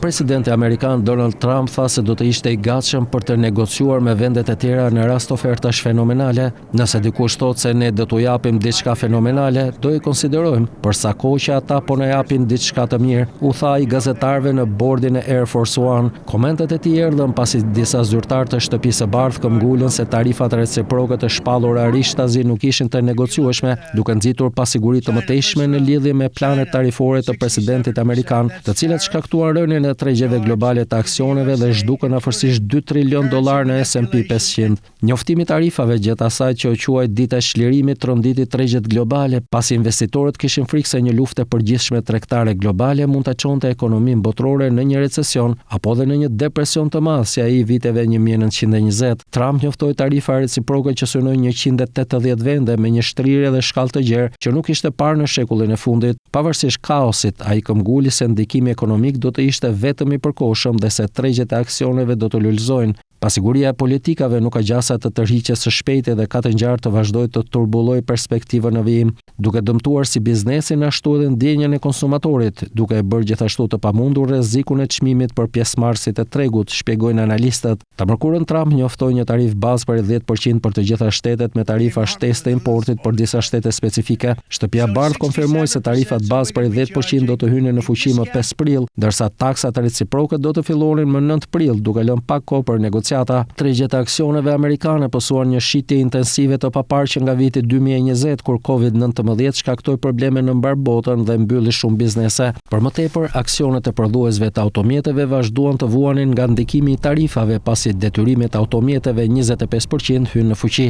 Presidenti amerikan Donald Trump tha se do të ishte i gatshëm për të negociuar me vendet e tjera në rast ofertash fenomenale. Nëse dikush thotë se ne do t'u japim diçka fenomenale, do i konsiderojmë, për sa kohë që ata po na japin diçka të mirë, u tha i gazetarëve në bordin e Air Force One. Komentet e tij erdhën pasi disa zyrtarë të Shtëpisë së Bardhë këmbgulën se tarifat reciproke të shpallura rishtazi nuk ishin të negociueshme, duke nxitur pasiguri të mëtejshme në lidhje me planet tarifore të presidentit amerikan, të cilat shkaktuan rënien e tregjeve globale të aksioneve dhe zhdukën afërsisht $2 trilion në S&P 500. Njoftimi i tarifave gjatë asaj që u quaj dita e çlirimit tronditi tregjet globale, pasi investitorët kishin frikë se një luftë e përgjithshme tregtare globale mund ta çonte ekonominë botërore në një recesion apo edhe në një depresion të madh si ai i viteve 1920. Trump njoftoi tarifa reciproke që synojnë 180 vende me një shtrirje dhe shkallë të gjerë që nuk ishte parë në shekullin e fundit. Pavarësisht kaosit, ai këmbguli se ndikimi ekonomik do të ishte vetëm i përkohshëm dhe se tregjet e aksioneve do të lulëzojnë. Pasiguria e politikave nuk ka gjasa të tërhiqjes së shpejtë dhe ka të ngjarë të vazhdojë të turbullojë perspektivën në vijim, duke dëmtuar si biznesin ashtu edhe ndjenjën e konsumatorit, duke e bërë gjithashtu të pamundur rrezikun e çmimit për pjesëmarrësit e tregut, shpjegojnë analistët. Ta mërkurën Trump njoftoi një tarif bazë për 10% për të gjitha shtetet me tarifa shtesë të importit për disa shtete specifike. Shtëpia e Bardhë konfirmoi se tarifat bazë për 10% do të hynin në fuqi më 5 prill, ndërsa taksat reciproke do të fillonin më 9 prill, duke lënë pak kohë për negociata. Tregjet e aksioneve amerikane posuan një shitje intensive të paparqe nga viti 2020 kur COVID-19 shkaktoi probleme në mbar botën dhe mbylli shumë biznese. Për më tepër, aksionet e prodhuesve të automjeteve vazhduan të vuanin nga ndikimi i tarifave pasi detyrimet e automjeteve 25% hyn në fuqi.